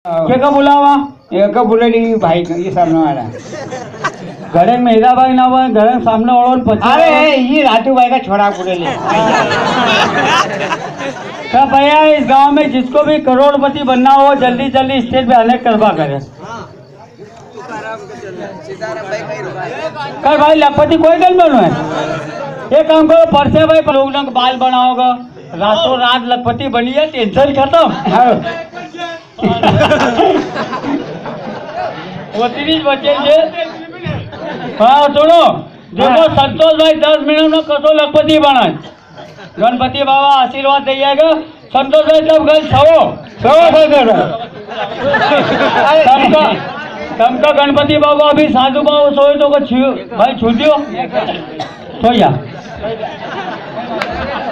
का बुलावा एक बोलेली भाई ये सामने वाला घरे में हीरा भाई ना भाई घरे सामने वालों पचा अरे ये रातू भाई का छोड़ा बोलेली क्या भैया इस गांव में जिसको भी करोड़पति बनना हो जल्दी जल्दी स्टेज पे आने कृपा करे कर भाई लखपति कोई गल बनो है ये काम करो परसे भाई लोग ना बाल बनाओगा रातों रात लखपति बनी है टेंशन खत्म बचे हाँ सुनो देखो संतोष भाई 10 मिनट में कसो लखपति बना गणपति बाबा आशीर्वाद दे जाएगा संतोष भाई सब गल सबका गणपति बाबा अभी साधु बाबू सोए तो भाई छूटियो तो या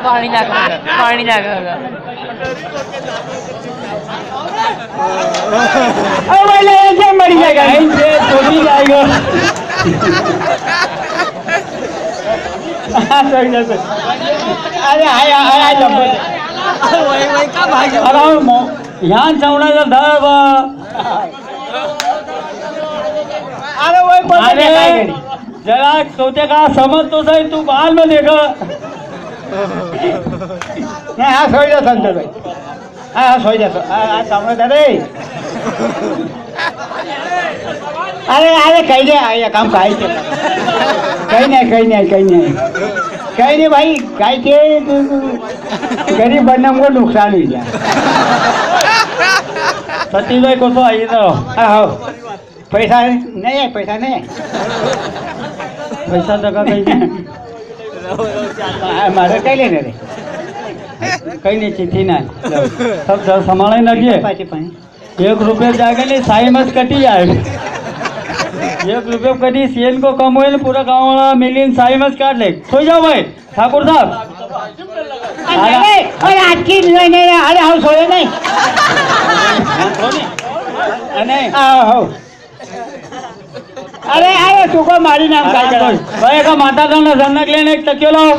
पानी जाएगा मरी जाएगा छोटी जाएगा अरे यहाँ चवण्याचा धर अरे वही जरा सोचे का समझ तो सही तू बाल में देखा नहीं हाँ सोई जा संतोष भाई हाँ सोई जा सामने दादे अरे कहीं नहीं ये काम कहीं नहीं भाई कहीं के गरीब बनने को नुकसान हुई जाए सतीश भाई को तो आई तो हाँ पैसा नहीं है पैसा टका कहीं मारे कहीं लेने रे कहीं नहीं चिट्ठी ना सब संभाले लगिए पानी 1 रुपये जाएगा नहीं साई मत कटी जाएगा 1 रुपये कटी सीएन को कम हुए पूरा गाँव वाला मिलियन साई मत काट ले सो जाओ भाई ठाकुर साहब अरे आज की नहीं अरे हम सोए नहीं अरे तू को मारी नाम काय कर भाई का माता का नजर के लिए एक तकियो लाओ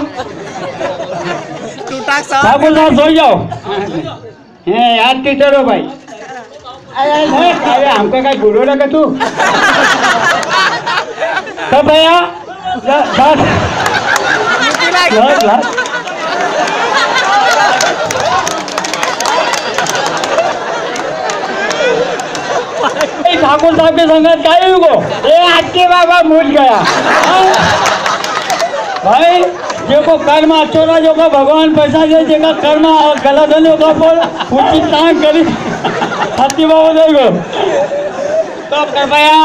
ठाकुर साहब सो जाओ याद की चलो भाई अरे हमको क्या गुरु लगा तू सब भैया ठाकुर साहब के संगत क्या को ये आज के बाबा मूल गया भाई जो कर्म अच्छो ना जो का भगवान पैसा दे जेका कर्म गलत है जो का पर पूरी टांग करी हाथी बाबू देखो तो कर भैया